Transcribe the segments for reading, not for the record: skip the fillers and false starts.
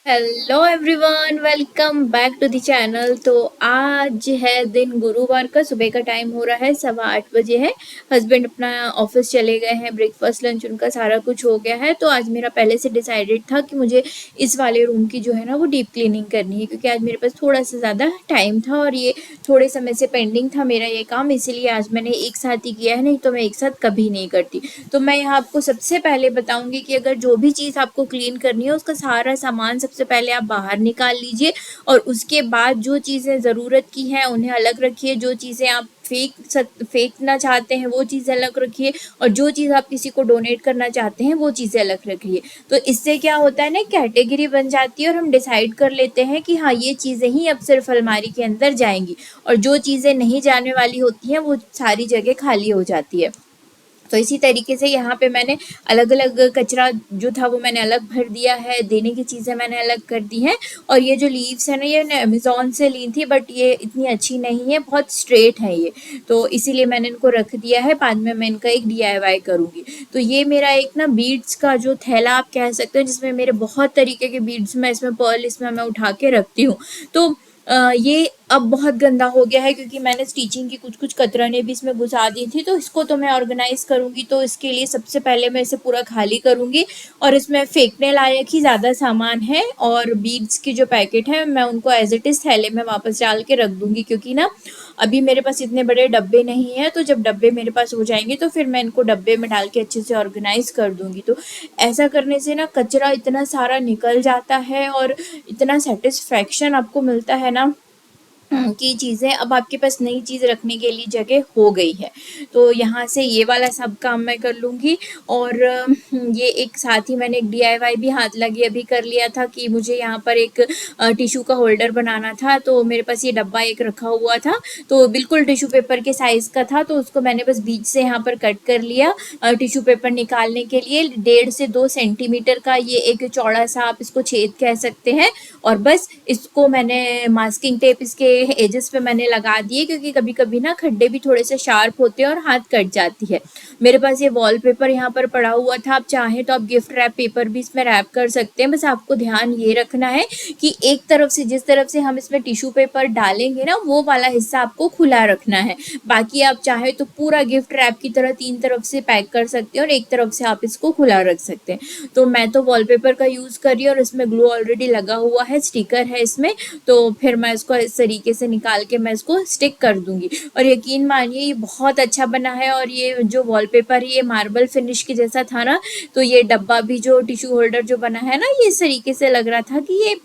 Hello everyone, welcome back to the channel. तो आज है दिन गुरुवार का, सुबह का टाइम हो रहा है 8:15 है। हस्बैंड अपना ऑफिस चले गए हैं, ब्रेकफास्ट लंच उनका सारा कुछ हो गया है। तो आज मेरा पहले से डिसाइडेड था कि मुझे इस वाले रूम की जो है ना वो डीप क्लीनिंग करनी है, क्योंकि आज मेरे पास थोड़ा सा ज़्यादा टाइम था और ये थोड़े समय से पेंडिंग था मेरा ये काम, इसीलिए आज मैंने एक साथ ही किया है, नहीं तो मैं एक साथ कभी नहीं करती। तो मैं यहाँ आपको सबसे पहले बताऊंगी कि अगर जो भी चीज़ आपको क्लीन करनी है उसका सारा सामान सबसे पहले आप बाहर निकाल लीजिए, और उसके बाद जो चीज़ें ज़रूरत की हैं उन्हें अलग रखिए, जो चीज़ें आप फेंकना चाहते हैं वो चीज़ अलग रखिए, और जो चीज़ आप किसी को डोनेट करना चाहते हैं वो चीज़ें अलग रखिए। तो इससे क्या होता है ना, कैटेगरी बन जाती है और हम डिसाइड कर लेते हैं कि हाँ ये चीज़ें ही अब सिर्फ अलमारी के अंदर जाएंगी, और जो चीज़ें नहीं जाने वाली होती हैं वो सारी जगह खाली हो जाती है। तो इसी तरीके से यहाँ पे मैंने अलग अलग कचरा जो था वो मैंने अलग भर दिया है, देने की चीज़ें मैंने अलग कर दी हैं। और ये जो लीव्स है ना, ये मैंने अमेज़ोन से ली थी, बट ये इतनी अच्छी नहीं है, बहुत स्ट्रेट है ये, तो इसीलिए मैंने इनको रख दिया है। बाद में मैं इनका एक DIY करूँगी। तो ये मेरा एक ना बीड्स का जो थैला आप कह सकते हो, जिसमें मेरे बहुत तरीके के बीड्स मैं इसमें पर्ल इसमें मैं उठा के रखती हूँ। तो ये अब बहुत गंदा हो गया है, क्योंकि मैंने स्टिचिंग की कुछ कुछ कतरने भी इसमें घुसा दी थी। तो इसको तो मैं ऑर्गेनाइज करूँगी, तो इसके लिए सबसे पहले मैं इसे पूरा खाली करूँगी। और इसमें फेंकने लायक ही ज़्यादा सामान है, और बीड्स की जो पैकेट है मैं उनको एज इट इज़ थैले में वापस डाल के रख दूँगी, क्योंकि ना अभी मेरे पास इतने बड़े डब्बे नहीं हैं। तो जब डब्बे मेरे पास हो जाएंगे तो फिर मैं इनको डब्बे में डाल के अच्छे से ऑर्गेनाइज कर दूँगी। तो ऐसा करने से ना कचरा इतना सारा निकल जाता है और इतना सेटिस्फैक्शन आपको मिलता है ना कि चीज़ें अब आपके पास नई चीज़ रखने के लिए जगह हो गई है। तो यहाँ से ये वाला सब काम मैं कर लूँगी। और ये एक साथ ही मैंने एक DIY भी हाथ लगे अभी कर लिया था, कि मुझे यहाँ पर एक टिश्यू का होल्डर बनाना था। तो मेरे पास ये डब्बा एक रखा हुआ था, तो बिल्कुल टिश्यू पेपर के साइज़ का था, तो उसको मैंने बस बीच से यहाँ पर कट कर लिया। टिश्यू पेपर निकालने के लिए 1.5 से 2 सेंटीमीटर का ये एक चौड़ा सा आप इसको छेद कह सकते हैं। और बस इसको मैंने मास्किंग टेप इसके एजेस पे मैंने लगा दिए, क्योंकि कभी कभी ना खड्डे भी थोड़े से शार्प होते हैं और हाथ कट जाती है। मेरे पास ये वॉलपेपर यहाँ पर पड़ा हुआ था, आप चाहें तो आप गिफ्ट रैप पेपर भी इसमें रैप कर सकते हैं। बस आपको ध्यान ये रखना है कि एक तरफ से, जिस तरफ से हम इसमें टिश्यू पेपर डालेंगे ना, वो वाला हिस्सा आपको खुला रखना है। बाकी आप चाहे तो पूरा गिफ्ट रैप की तरह 3 तरफ से पैक कर सकते हैं और एक तरफ से आप इसको खुला रख सकते हैं। तो मैं तो वॉलपेपर का यूज़ कर रही हूँ, और इसमें ग्लू ऑलरेडी लगा हुआ है, स्टिकर है इसमें। तो फिर मैं इसको इस तरीके से निकाल के मैं इसको स्टिक कर दूंगी। और यकीन मानिए ये बहुत अच्छा बना है, और ये जो वॉलपेपर है ये मार्बल फिनिश के जैसा था ना। तो ये डब्बा भी जो टिश्यू होल्डर जो बना है ना, ये इस तरीके से लग रहा था कि ये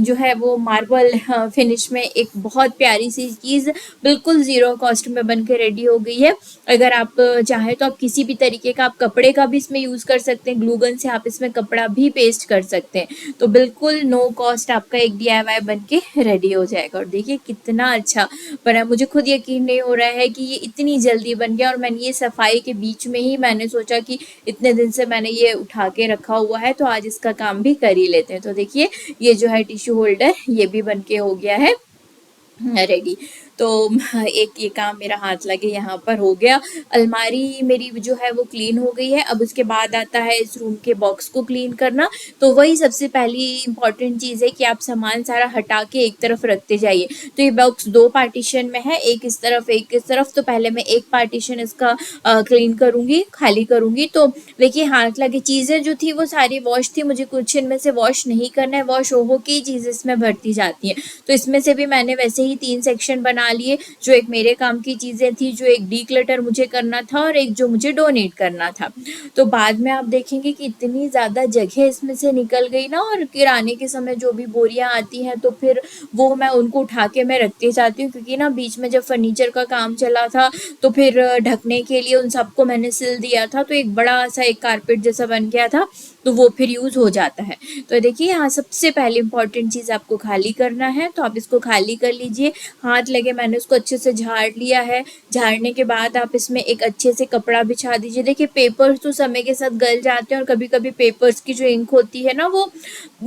जो है वो मार्बल फिनिश में एक बहुत प्यारी सी चीज़ बिल्कुल ज़ीरो कॉस्ट में बन के रेडी हो गई है। अगर आप चाहें तो आप किसी भी तरीके का आप कपड़े का भी इसमें यूज़ कर सकते हैं, ग्लू गन से आप इसमें कपड़ा भी पेस्ट कर सकते हैं। तो बिल्कुल नो कॉस्ट आपका एक DIY बन के रेडी हो जाएगा। और देखिए कितना अच्छा बना, मुझे खुद यकीन नहीं हो रहा है कि ये इतनी जल्दी बन गया। और मैंने ये सफाई के बीच में ही मैंने सोचा कि इतने दिन से मैंने ये उठा के रखा हुआ है, तो आज इसका काम भी कर ही लेते हैं। तो देखिए ये जो है टिश्यू होल्डर ये भी बन के हो गया है रेडी। तो एक ये काम मेरा हाथ लगे यहाँ पर हो गया। अलमारी मेरी जो है वो क्लीन हो गई है। अब उसके बाद आता है इस रूम के बॉक्स को क्लीन करना। तो वही सबसे पहली इंपॉर्टेंट चीज़ है कि आप सामान सारा हटा के एक तरफ रखते जाइए। तो ये बॉक्स 2 पार्टीशन में है, एक इस तरफ एक इस तरफ। तो पहले मैं एक पार्टीशन इसका क्लीन करूँगी, खाली करूँगी। तो देखिए हाथ लगे चीज़ें जो थी वो सारी वॉश थी, मुझे कुछ इनमें से वॉश नहीं करना है, वॉश हो की चीज़ें इसमें भरती जाती हैं। तो इसमें से भी मैंने वैसे ही 3 सेक्शन बना लिए, जो एक मेरे काम की चीज़ें थी, जो एक डीक्लटर मुझे करना था, और एक जो मुझे डोनेट करना था। तो बाद में आप देखेंगे कि इतनी ज़्यादा जगह इसमें से निकल गई ना, और किराने के समय जो भी बोरियां आती हैं तो फिर वो मैं उनको उठा के मैं रखते जाती हूँ, क्योंकि ना बीच में जब फर्नीचर का काम चला था तो फिर ढकने के लिए उन सबको मैंने सिल दिया था, तो एक बड़ा सा एक कारपेट जैसा बन गया था, तो वो फिर यूज़ हो जाता है। तो देखिए यहाँ सबसे पहले इंपॉर्टेंट चीज़ आपको खाली करना है, तो आप इसको खाली कर लीजिए। हाथ लगे मैंने उसको अच्छे से झाड़ लिया है। झाड़ने के बाद आप इसमें एक अच्छे से कपड़ा बिछा दीजिए। देखिए पेपर्स तो समय के साथ गल जाते हैं, और कभी कभी पेपर्स की जो इंक होती है ना वो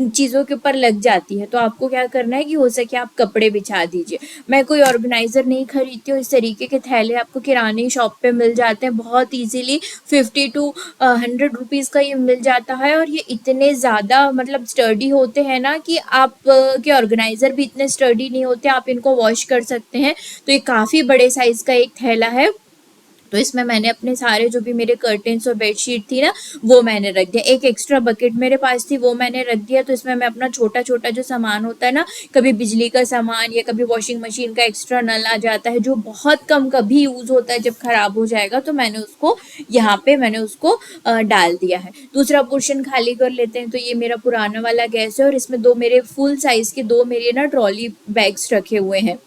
चीज़ों के ऊपर लग जाती है। तो आपको क्या करना है कि हो सके आप कपड़े बिछा दीजिए। मैं कोई ऑर्गेनाइज़र नहीं खरीदती हूँ, इस तरीके के थैले आपको किराने शॉप पे मिल जाते हैं बहुत ईजीली। 50 to 100 रुपीज़ का ये मिल जाता है। है और ये इतने ज़्यादा मतलब स्टर्डी होते हैं ना कि आप के ऑर्गेनाइज़र भी इतने स्टर्डी नहीं होते, आप इनको वॉश कर सकते हैं। तो ये काफ़ी बड़े साइज़ का एक थैला है। तो इसमें मैंने अपने सारे जो भी मेरे कर्टेन्स और बेडशीट थी ना वो मैंने रख दिया। एक एक्स्ट्रा बकेट मेरे पास थी वो मैंने रख दिया। तो इसमें मैं अपना छोटा छोटा जो सामान होता है ना, कभी बिजली का सामान या कभी वॉशिंग मशीन का एक्स्ट्रा नल आ जाता है जो बहुत कम कभी यूज़ होता है, जब ख़राब हो जाएगा तो मैंने उसको यहाँ पे मैंने उसको डाल दिया है। दूसरा पोर्शन खाली कर लेते हैं। तो ये मेरा पुराना वाला गैस है और इसमें दो मेरे फुल साइज़ के दो मेरे ना ट्रॉली बैग्स रखे हुए हैं।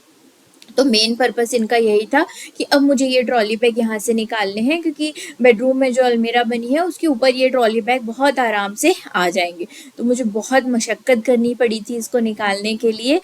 तो मेन पर्पस इनका यही था कि अब मुझे ये ट्रॉली बैग यहाँ से निकालने हैं, क्योंकि बेडरूम में जो अलमीरा बनी है उसके ऊपर ये ट्रॉली बैग बहुत आराम से आ जाएंगे। तो मुझे बहुत मशक्क़त करनी पड़ी थी इसको निकालने के लिए।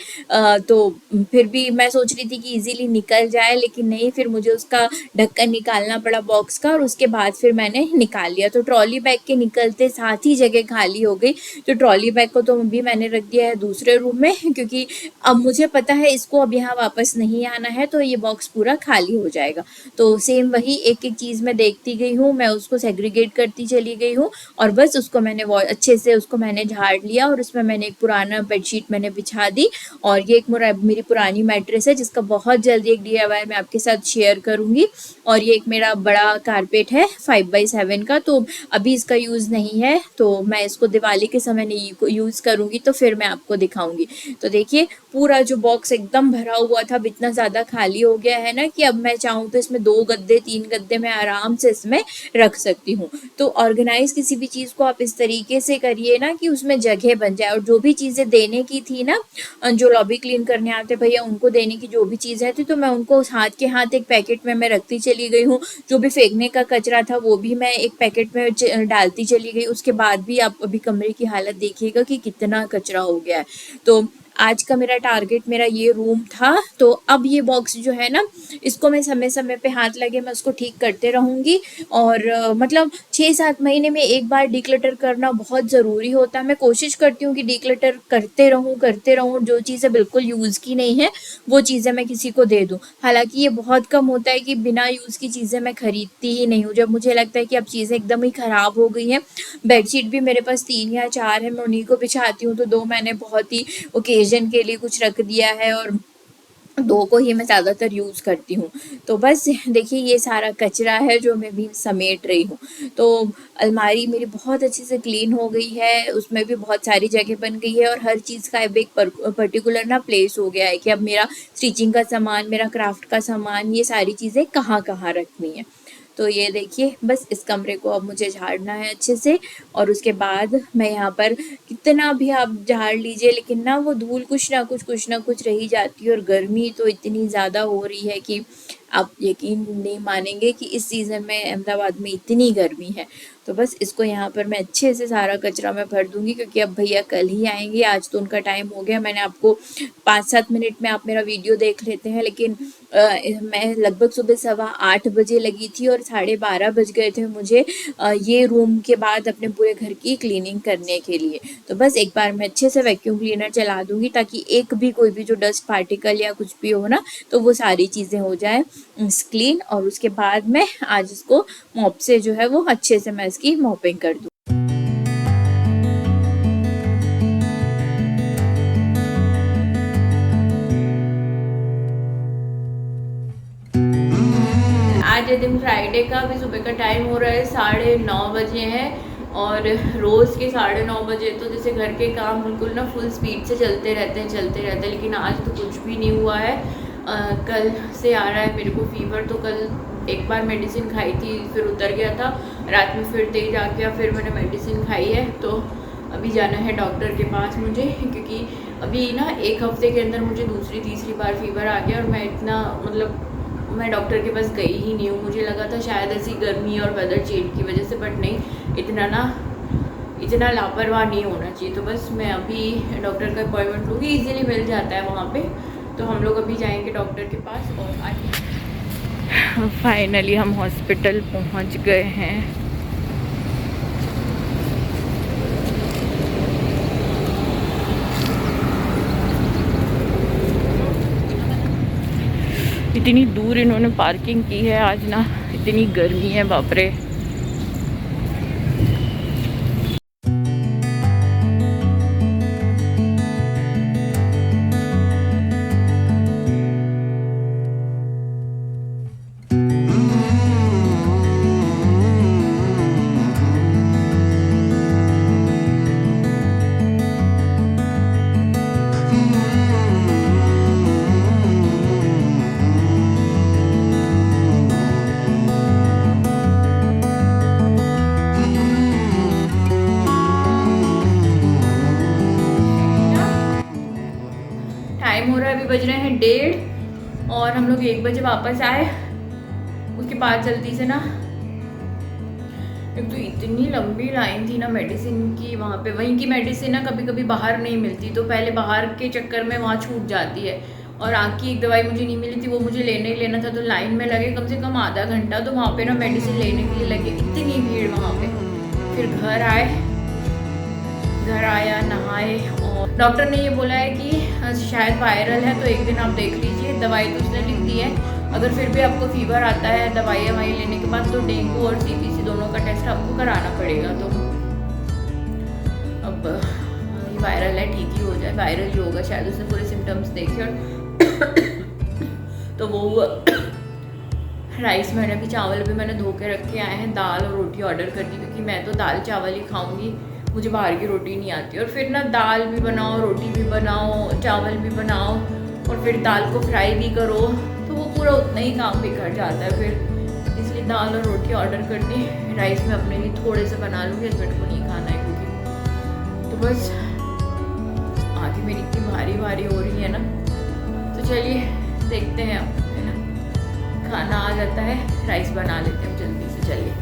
तो फिर भी मैं सोच रही थी कि इजीली निकल जाए, लेकिन नहीं, फिर मुझे उसका ढक्कन निकालना पड़ा बॉक्स का और उसके बाद फिर मैंने निकाल लिया। तो ट्रॉली बैग के निकलते साथ ही जगह खाली हो गई। तो ट्रॉली बैग को तो अभी मैंने रख दिया है दूसरे रूम में, क्योंकि अब मुझे पता है इसको अब यहाँ वापस नहीं आना है, तो ये बॉक्स पूरा खाली हो जाएगा। तो सेम वही एक एक चीज़ मैं देखती गई हूँ, मैं उसको सेग्रीगेट करती चली गई हूँ और बस उसको मैंने अच्छे से उसको मैंने झाड़ लिया और उसमें मैंने एक पुराना बेडशीट मैंने बिछा दी। और ये एक मेरी पुरानी मैट्रेस है जिसका बहुत जल्दी एक DIY मैं आपके साथ शेयर करूँगी। और ये एक मेरा बड़ा कारपेट है 5x7 का, तो अभी इसका यूज़ नहीं है, तो मैं इसको दिवाली के समय नहीं यूज़ करूँगी, तो फिर मैं आपको दिखाऊँगी। तो देखिए पूरा जो बॉक्स एकदम भरा हुआ था, अब इतना ज़्यादा खाली हो गया है ना कि अब मैं चाहूँ तो इसमें 2 गद्दे 3 गद्दे मैं आराम से इसमें रख सकती हूँ। तो ऑर्गेनाइज किसी भी चीज़ को आप इस तरीके से करिए ना कि उसमें जगह बन जाए। और जो भी चीज़ें देने की थी ना, जो लॉबी क्लीन करने आते भैया उनको देने की जो भी चीज़ें थी, तो मैं उनको हाथ के हाथ एक पैकेट में मैं रखती चली गई हूँ। जो भी फेंकने का कचरा था वो भी मैं एक पैकेट में डालती चली गई। उसके बाद भी आप अभी कमरे की हालत देखिएगा कि कितना कचरा हो गया है। तो आज का मेरा टारगेट मेरा ये रूम था। तो अब ये बॉक्स जो है ना, इसको मैं समय समय पे हाथ लगे मैं उसको ठीक करते रहूँगी। और मतलब 6-7 महीने में एक बार डिक्लटर करना बहुत ज़रूरी होता है। मैं कोशिश करती हूँ कि डिक्लटर करते रहूँ। जो चीज़ें बिल्कुल यूज़ की नहीं है वो चीज़ें मैं किसी को दे दूँ। हालांकि ये बहुत कम होता है कि बिना यूज़ की चीज़ें मैं खरीदती ही नहीं हूँ। जब मुझे लगता है कि अब चीज़ें एकदम ही ख़राब हो गई हैं, बेडशीट भी मेरे पास 3 या 4 है, मैं उन्हीं को बिछाती हूँ। तो 2 मैंने बहुत ही ओकेजन के लिए कुछ रख दिया है और 2 को ही मैं ज़्यादातर यूज़ करती हूँ। तो बस देखिए ये सारा कचरा है जो मैं भी समेट रही हूँ। तो अलमारी मेरी बहुत अच्छे से क्लीन हो गई है, उसमें भी बहुत सारी जगह बन गई है और हर चीज़ का अब एक पर्टिकुलर ना प्लेस हो गया है कि अब मेरा स्टिचिंग का सामान, मेरा क्राफ्ट का सामान, ये सारी चीज़ें कहाँ कहाँ रखनी है। तो ये देखिए बस इस कमरे को अब मुझे झाड़ना है अच्छे से। और उसके बाद मैं यहाँ पर कितना भी आप झाड़ लीजिए, लेकिन ना वो धूल कुछ ना कुछ रही जाती है। और गर्मी तो इतनी ज़्यादा हो रही है कि आप यकीन नहीं मानेंगे कि इस सीज़न में अहमदाबाद में इतनी गर्मी है। तो बस इसको यहाँ पर मैं अच्छे से सारा कचरा मैं भर दूँगी, क्योंकि अब भैया कल ही आएंगे, आज तो उनका टाइम हो गया। मैंने आपको 5-7 मिनट में आप मेरा वीडियो देख लेते हैं, लेकिन मैं लगभग सुबह 8:15 बजे लगी थी और 12:30 बज गए थे मुझे ये रूम के बाद अपने पूरे घर की क्लीनिंग करने के लिए। तो बस एक बार मैं अच्छे से वैक्यूम क्लीनर चला दूँगी ताकि एक भी कोई भी जो डस्ट पार्टिकल या कुछ भी हो ना, तो वो सारी चीज़ें हो जाए क्लीन। और उसके बाद मैं आज इसको मॉप से जो है वो अच्छे से मैं इसकी मॉपिंग कर दूँ। आज है दिन फ्राइडे का, अभी सुबह का टाइम हो रहा है 9:30 बजे हैं। और रोज़ के 9:30 बजे तो जैसे घर के काम बिल्कुल ना फुल स्पीड से चलते रहते हैं, लेकिन आज तो कुछ भी नहीं हुआ है। कल से आ रहा है मेरे को फीवर। तो कल एक बार मेडिसिन खाई थी, फिर उतर गया था, रात में फिर तेज आ गया, फिर मैंने मेडिसिन खाई है। तो अभी जाना है डॉक्टर के पास मुझे, क्योंकि अभी ना 1 हफ्ते के अंदर मुझे दूसरी तीसरी बार फीवर आ गया। और मैं इतना मतलब मैं डॉक्टर के पास गई ही नहीं हूँ। मुझे लगा था शायद ऐसी गर्मी और वेदर चेंज की वजह से, बट नहीं, इतना लापरवाह नहीं होना चाहिए। तो बस मैं अभी डॉक्टर का अपॉइंटमेंट लूँगी, इजीली मिल जाता है वहाँ पे। तो हम लोग अभी जाएंगे डॉक्टर के पास। और आज फाइनली हम हॉस्पिटल पहुँच गए हैं। इतनी दूर इन्होंने पार्किंग की है आज ना, इतनी गर्मी है बाप रे। टाइम हो रहा है, अभी बज रहे हैं 1:30 और हम लोग 1 बजे वापस आए। उसके बाद जल्दी से ना, एक तो इतनी लंबी लाइन थी ना मेडिसिन की वहाँ पे, वहीं की मेडिसिन ना कभी कभी बाहर नहीं मिलती, तो पहले बाहर के चक्कर में वहाँ छूट जाती है। और आँख की एक दवाई मुझे नहीं मिली थी, वो मुझे लेने ही लेना था, तो लाइन में लगे कम से कम आधा घंटा, तो वहाँ पे ना मेडिसिन लेने के लिए लगे, इतनी भीड़ वहाँ पे। फिर घर आया, नहाए, और डॉक्टर ने ये बोला है कि शायद वायरल है, तो एक दिन आप देख लीजिए। दवाई तो उसने लिख दी है, अगर फिर भी आपको फीवर आता है दवाई लेने के बाद, तो डेंगू और CPC दोनों का टेस्ट आपको कराना पड़ेगा। तो अब ये वायरल है, ठीक ही हो जाए, वायरल ही होगा शायद, उसने पूरे सिम्टम्स देखे और तो वो हुआ। राइस मैंने भी, चावल भी मैंने धो के रखे आए हैं, दाल और रोटी ऑर्डर कर दी, क्योंकि मैं तो दाल चावल ही खाऊंगी, मुझे बाहर की रोटी नहीं आती। और फिर ना दाल भी बनाओ, रोटी भी बनाओ, चावल भी बनाओ, और फिर दाल को फ्राई भी करो, तो वो पूरा उतना ही काम बिगड़ जाता है फिर। इसलिए दाल और रोटी ऑर्डर कर दी। राइस में अपने लिए थोड़े से बना लूँगी, हस्बैंड को नहीं खाना है क्योंकि। तो बस आगे मेरी इतनी भारी हो रही है ना, तो चलिए देखते हैं अब, है ना, खाना आ जाता है, राइस बना लेते हैं जल्दी से, चलिए।